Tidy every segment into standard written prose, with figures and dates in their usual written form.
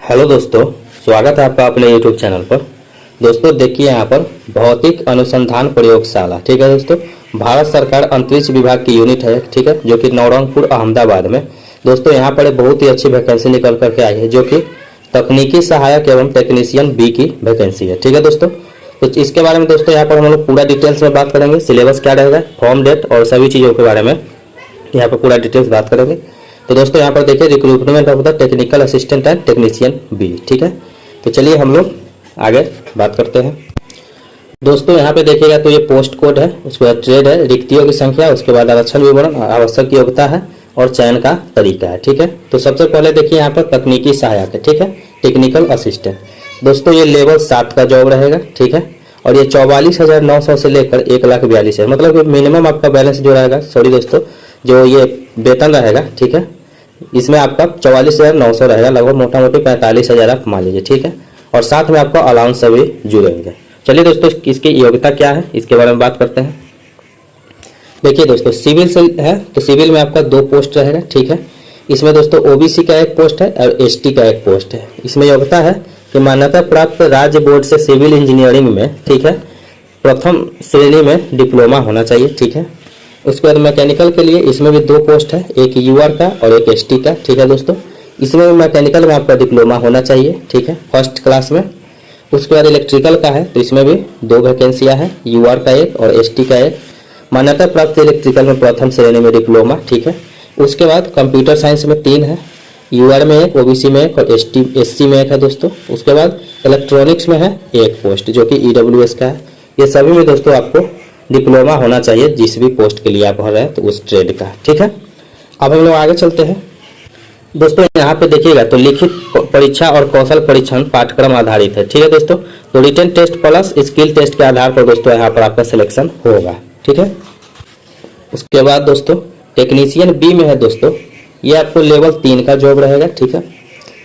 Hello दोस्तों, स्वागत है आपका अपने यूट्यूब चैनल पर। दोस्तों देखिए यहाँ पर भौतिक अनुसंधान प्रयोगशाला, ठीक है दोस्तों, भारत सरकार अंतरिक्ष विभाग की यूनिट है, ठीक है, जो कि नौरंगपुर अहमदाबाद में। दोस्तों यहाँ पर एक बहुत ही अच्छी वैकेंसी निकल करके आई है, जो कि तकनीकी सहायक एवं टेक्नीशियन बी की वैकेंसी है, ठीक है दोस्तों। तो इसके बारे में दोस्तों यहाँ पर हम लोग पूरा डिटेल्स में बात करेंगे, सिलेबस क्या रहेगा, फॉर्म डेट और सभी चीज़ों के बारे में यहाँ पर पूरा डिटेल्स बात करेंगे। तो दोस्तों यहाँ पर देखिए recruitment of the technical assistant and technician B, ठीक है। तो चलिए हम लोग आगे बात करते हैं। दोस्तों यहाँ पे देखिएगा तो ये पोस्ट कोड है, उसके बाद ट्रेड है, रिक्तियों की संख्या, उसके बाद आरक्षण विवरण, आवश्यक योग्यता है और चयन का तरीका है, ठीक है। तो सबसे पहले देखिए यहाँ पर तकनीकी सहायक है, ठीक है, टेक्निकल असिस्टेंट। दोस्तों ये लेवल 7 का जॉब रहेगा, ठीक है, और ये 44,900 से लेकर 1,42,000, मतलब मिनिमम आपका बैलेंस जो रहेगा, सॉरी दोस्तों, जो ये वेतन रहेगा, ठीक है, इसमें आपका 44,900 रहेगा, लगभग मोटा मोटी 45,000 आप मान लीजिए, ठीक है, और साथ में आपका अलाउंस सभी जुड़ेंगे। चलिए दोस्तों इसकी योग्यता क्या है इसके बारे में बात करते हैं। देखिए दोस्तों सिविल से है, तो सिविल में आपका 2 पोस्ट रहेगा, ठीक है। इसमें दोस्तों ओबीसी का एक पोस्ट है और एसटी का एक पोस्ट है। इसमें योग्यता है कि मान्यता प्राप्त राज्य बोर्ड से सिविल इंजीनियरिंग में, ठीक है, प्रथम श्रेणी में डिप्लोमा होना चाहिए, ठीक है। उसके बाद मैकेनिकल के लिए इसमें भी 2 पोस्ट है, एक यूआर का और एक एसटी का, ठीक है दोस्तों। इसमें भी मैकेनिकल में आपका डिप्लोमा होना चाहिए, ठीक है, फर्स्ट क्लास में। उसके बाद इलेक्ट्रिकल का है, तो इसमें भी 2 वैकेंसियां हैं, यूआर का एक और एसटी का एक। मान्यता प्राप्त इलेक्ट्रिकल में प्रथम श्रेणी में डिप्लोमा, ठीक है। उसके बाद कंप्यूटर साइंस में 3 है, यूआर में एक, ओबीसी में एक और एससी में एक है दोस्तों। उसके बाद इलेक्ट्रॉनिक्स में है 1 पोस्ट, जो कि ईडब्ल्यूएस का है। ये सभी में दोस्तों आपको डिप्लोमा होना चाहिए, जिस भी पोस्ट के लिए आप भर रहे हैं तो उस ट्रेड का, ठीक है। अब हम लोग आगे चलते हैं। दोस्तों यहाँ पे देखिएगा तो लिखित परीक्षा और कौशल परीक्षण पाठ्यक्रम आधारित है, ठीक है दोस्तों। तो written test plus skill test के आधार पर दोस्तों यहाँ पर आपका सिलेक्शन होगा, ठीक है। उसके बाद दोस्तों टेक्नीशियन बी में है दोस्तों, ये आपको लेवल 3 का जॉब रहेगा, ठीक है।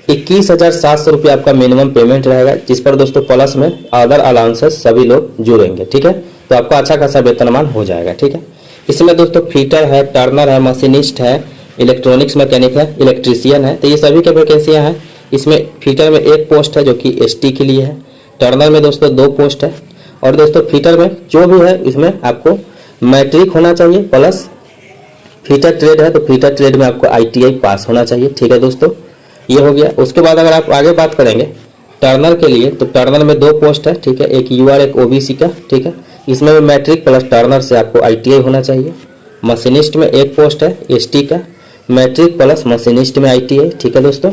21,700 रुपये आपका मिनिमम पेमेंट रहेगा, जिस पर दोस्तों प्लस में अदर अलाउंसेस सभी लोग जुड़ेंगे, ठीक है। तो आपको अच्छा खासा वेतनमान हो जाएगा, ठीक है। इसमें दोस्तों फीटर है, टर्नर है, मशीनिस्ट है, इलेक्ट्रॉनिक्स मैकेनिक है, इलेक्ट्रीशियन है, तो ये सभी की वैकेंसियां हैं। इसमें फीटर में 1 पोस्ट है जो कि एसटी के लिए है, टर्नर में दोस्तों 2 पोस्ट है, और दोस्तों फीटर में जो भी है इसमें आपको मैट्रिक होना चाहिए, प्लस फीटर ट्रेड है तो फीटर ट्रेड में आपको आईटीआई पास होना चाहिए, ठीक है दोस्तों। ये हो गया। उसके बाद अगर आप आगे बात करेंगे टर्नर के लिए, तो टर्नर में 2 पोस्ट है, ठीक है, एक यूआर एक ओबीसी का, ठीक है। इसमें भी मैट्रिक प्लस टर्नर से आपको आईटीआई होना चाहिए। मशीनिस्ट में 1 पोस्ट है एसटी का, मैट्रिक प्लस मशीनिस्ट में आईटीआई, ठीक है दोस्तों।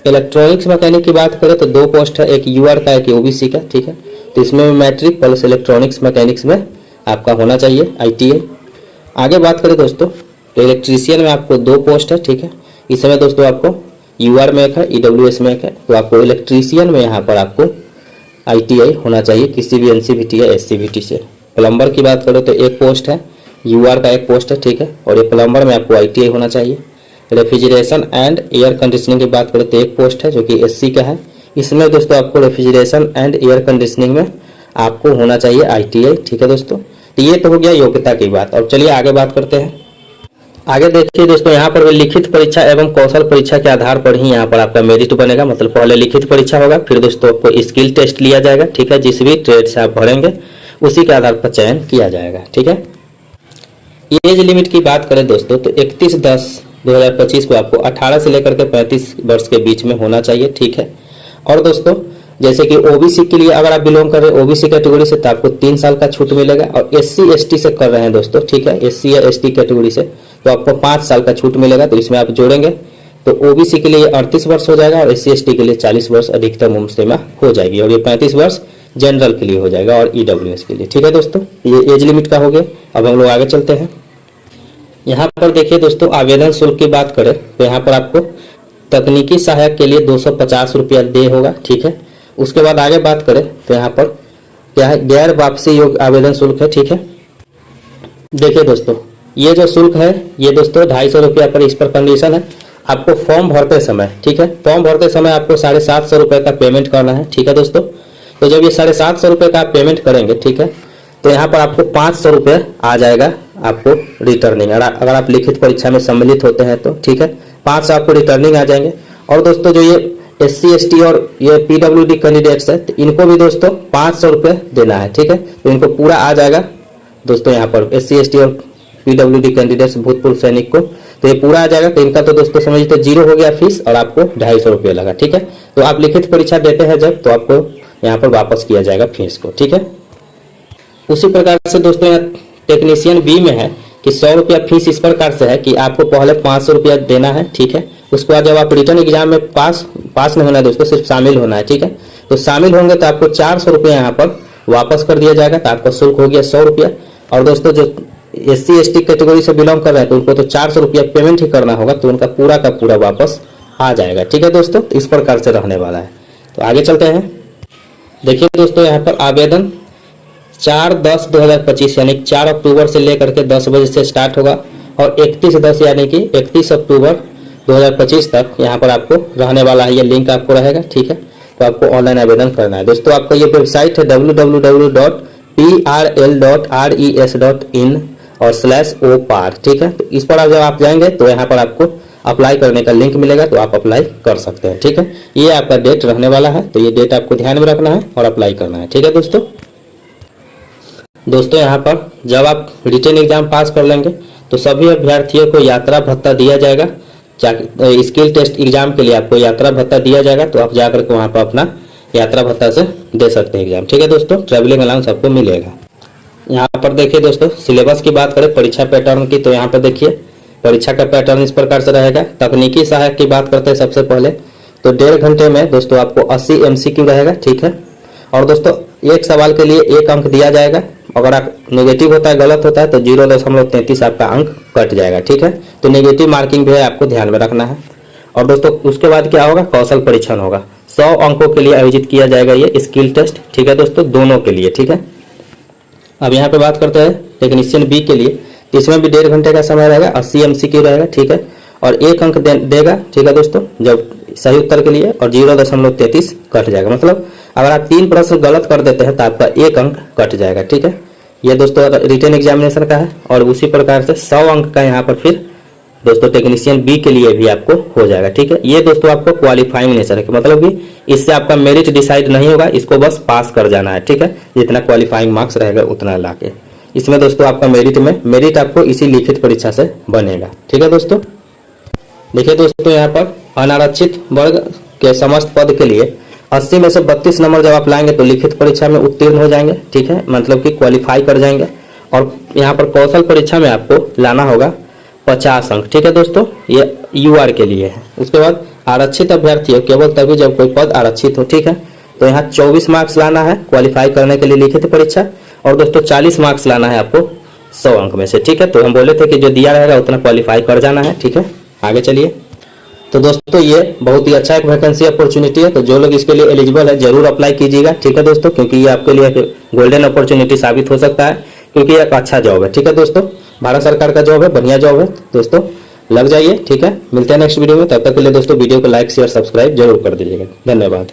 इलेक्ट्रॉनिक्स मैकेनिक की बात करें तो 2 पोस्ट है, एक यूआर का एक ओबीसी का, ठीक है। तो इसमें भी मैट्रिक प्लस इलेक्ट्रॉनिक्स मैकेनिक्स में आपका होना चाहिए आईटीआई। आगे बात करें दोस्तों तो इलेक्ट्रीशियन में आपको 2 पोस्ट है, ठीक है। इसमें दोस्तों आपको यूआर में एक है, ईडब्ल्यूएस में एक है, तो आपको इलेक्ट्रीशियन में यहाँ पर आपको आईटीआई होना चाहिए किसी भी एनसीवीटी या एससीवीटी से। प्लम्बर की बात करो तो 1 पोस्ट है, यूआर का 1 पोस्ट है, ठीक है, और ये प्लम्बर में आपको आईटीआई होना चाहिए। रेफ्रिजरेशन एंड एयर कंडीशनिंग की बात करें तो 1 पोस्ट है जो कि एससी का है। इसमें दोस्तों आपको रेफ्रिजरेशन एंड एयर कंडीशनिंग में आपको होना चाहिए आईटीआई, ठीक है दोस्तों। तो ये तो हो गया योग्यता की बात। और चलिए आगे बात करते हैं। आगे देखिए दोस्तों यहाँ पर लिखित परीक्षा एवं कौशल परीक्षा के आधार पर ही यहाँ पर आपका मेरिट बनेगा, मतलब पहले लिखित परीक्षा होगा, फिर दोस्तों आपको स्किल टेस्ट लिया जाएगा, ठीक है। जिस भी ट्रेड से आप भरेंगे उसी के आधार पर चयन किया जाएगा, ठीक है। एज लिमिट की बात करें दोस्तों तो 31/10/2025 को आपको 18 से लेकर के 35 वर्ष के बीच में होना चाहिए, ठीक है। और दोस्तों जैसे कि ओबीसी के लिए अगर आप बिलोंग कर रहे हैं ओबीसी कैटेगरी से तो आपको 3 साल का छूट मिलेगा, और एससी एसटी से कर रहे हैं दोस्तों, ठीक है, एससी या एसटी कैटेगरी से तो आपको 5 साल का छूट मिलेगा। तो इसमें आप जोड़ेंगे तो ओबीसी के लिए 38 वर्ष हो जाएगा और एससी एसटी के लिए 40 वर्ष अधिकतम उम्र सीमा हो जाएगी, और ये 35 वर्ष जनरल के लिए हो जाएगा और ईडब्ल्यूएस के लिए, ठीक है दोस्तों। ये एज लिमिट का हो गया। अब हम लोग आगे चलते हैं। यहाँ पर देखिए दोस्तों आवेदन शुल्क की बात करें तो यहाँ पर आपको तकनीकी सहायक के लिए 250 रुपया दे होगा, ठीक है। उसके बाद आगे बात करें तो यहाँ पर क्या है, गैर वापसी योग्य आवेदन शुल्क है, ठीक है। देखिए दोस्तों ये जो शुल्क है ये दोस्तों 250 रुपया पर, इस पर कंडीशन है आपको फॉर्म भरते समय, ठीक है, फॉर्म भरते समय आपको 750 रुपये का पेमेंट करना है, ठीक है दोस्तों। तो जब ये 750 रुपये का आप पेमेंट करेंगे, ठीक है, तो यहाँ पर आपको 500 रुपये आ जाएगा आपको रिटर्निंग, अगर आप लिखित परीक्षा में सम्मिलित होते हैं तो, ठीक है, 500 आपको रिटर्निंग आ जाएंगे। और दोस्तों जो ये SC ST और ये PWD कैंडिडेट्स है, तो इनको भी दोस्तों 500 रुपये देना है। ठीक है, तो इनको पूरा आ जाएगा दोस्तों यहाँ पर SC ST और PWD कैंडिडेट्स भूतपूर्व सैनिक को, तो ये पूरा आ जाएगा। तो इनका तो दोस्तों समझते 0 हो गया फीस और आपको 250 रुपये लगा। ठीक है, तो आप लिखित परीक्षा देते हैं जब, तो आपको यहाँ पर वापस किया जाएगा फीस को। ठीक है, उसी प्रकार से दोस्तों यहाँ टेक्नीशियन बी में है कि 100 रुपया फीस इस प्रकार से है कि आपको पहले 500 रुपया देना है। ठीक है, उसके बाद जब आप रिटर्न एग्जाम में पास नहीं होना है दोस्तों, सिर्फ शामिल होना है। ठीक है, तो शामिल होंगे तो आपको 400 रुपया यहाँ पर वापस कर दिया जाएगा, तो आपका शुल्क हो गया 100 रुपया। और दोस्तों जो SC ST कैटेगरी से बिलोंग कर रहे हैं तो उनको तो 400 रुपया पेमेंट ही करना होगा, तो उनका पूरा का पूरा वापस आ जाएगा। ठीक है दोस्तों, तो इस प्रकार से रहने वाला है। तो आगे चलते हैं। देखिए दोस्तों यहाँ पर आवेदन 4/10/2025 यानी 4 अक्टूबर से लेकर के 10 बजे से स्टार्ट होगा और 31/10 यानी कि 31 अक्टूबर 2025 तक यहाँ पर आपको रहने वाला है। ये लिंक आपको रहेगा। ठीक है, तो आपको ऑनलाइन आवेदन करना है दोस्तों। आपका ये वेबसाइट है www.prls.res.in और /opar। ठीक है, तो इस पर जब आप जाएंगे तो यहाँ पर आपको अप्लाई करने का लिंक मिलेगा, तो आप अप्लाई कर सकते हैं। ठीक है, ये आपका डेट रहने वाला है, तो ये डेट आपको ध्यान में रखना है और अप्लाई करना है। ठीक है दोस्तों यहाँ पर जब आप रिटन एग्जाम पास कर लेंगे तो सभी अभ्यर्थियों को यात्रा भत्ता दिया जाएगा। स्किल टेस्ट एग्जाम के लिए आपको यात्रा भत्ता दिया जाएगा, तो आप जाकर के वहाँ पर अपना यात्रा भत्ता से दे सकते हैं एग्जाम। ठीक है दोस्तों, ट्रैवलिंग अलाउंस आपको मिलेगा। यहाँ पर देखिए दोस्तों सिलेबस की बात करें परीक्षा पैटर्न की, तो यहाँ पर देखिए परीक्षा का पैटर्न इस प्रकार से रहेगा। तकनीकी सहायक की बात करते हैं सबसे पहले, तो 1.5 घंटे में दोस्तों आपको 80 MCQ रहेगा। ठीक है, और दोस्तों एक सवाल के लिए 1 अंक दिया जाएगा। अगर आप नेगेटिव होता है, गलत होता है तो 0.33 आपका अंक कट जाएगा। ठीक है, तो नेगेटिव मार्किंग भी है, आपको ध्यान में रखना है। और दोस्तों उसके बाद क्या होगा, कौशल परीक्षण होगा। 100 अंकों के लिए आयोजित किया जाएगा ये स्किल टेस्ट। ठीक है दोस्तों, दोनों के लिए। ठीक है, अब यहाँ पे बात करते हैं टेक्नीशियन बी के लिए, तो इसमें भी 1.5 घंटे का समय रहेगा, 80 MCQ रहेगा। ठीक है, और 1 अंक देगा। ठीक है दोस्तों, जब सही उत्तर के लिए, और 0.33 कट जाएगा। मतलब अगर आप 3 प्रश्न गलत कर देते हैं तो आपका 1 अंक कट जाएगा। ठीक है, ये दोस्तों रिटन एग्जामिनेशन का है। और उसी प्रकार से 100 अंक का यहाँ पर फिर दोस्तों टेक्नीशियन बी के लिए भी आपको हो जाएगा। ठीक है, ये दोस्तों आपको क्वालिफाइंग नेचर है, मतलब कि इससे आपका मेरिट डिसाइड नहीं होगा, इसको बस पास कर जाना है। ठीक है, जितना क्वालिफाइंग मार्क्स रहेगा उतना लाके इसमें दोस्तों आपका मेरिट आपको इसी लिखित परीक्षा से बनेगा। ठीक है दोस्तों, देखिए दोस्तों यहाँ पर अनारक्षित वर्ग के समस्त पद के लिए 80 में से 32 नंबर जब आप लाएंगे तो लिखित परीक्षा में उत्तीर्ण हो जाएंगे। ठीक है, मतलब कि क्वालिफाई कर जाएंगे। और यहाँ पर कौशल परीक्षा में आपको लाना होगा 50 अंक। ठीक है दोस्तों, ये UR के लिए है। उसके बाद आरक्षित अभ्यर्थियों केवल तभी जब कोई पद आरक्षित हो। ठीक है, तो यहाँ 24 मार्क्स लाना है क्वालिफाई करने के लिए लिखित परीक्षा, और दोस्तों 40 मार्क्स लाना है आपको 100 अंक में से। ठीक है, तो हम बोले थे कि जो दिया रहेगा उतना क्वालिफाई कर जाना है। ठीक है, आगे चलिए। तो दोस्तों ये बहुत ही अच्छा एक वैकेंसी अपॉर्चुनिटी है, तो जो लोग इसके लिए एलिजिबल है जरूर अप्लाई कीजिएगा। ठीक है दोस्तों, क्योंकि ये आपके लिए गोल्डन अपॉर्चुनिटी साबित हो सकता है, क्योंकि एक अच्छा जॉब है। ठीक है दोस्तों, भारत सरकार का जॉब है, बढ़िया जॉब है दोस्तों, लग जाइए। ठीक है, मिलते हैं नेक्स्ट वीडियो में। तब तक के लिए दोस्तों वीडियो को लाइक शेयर सब्सक्राइब जरूर कर दीजिएगा। धन्यवाद।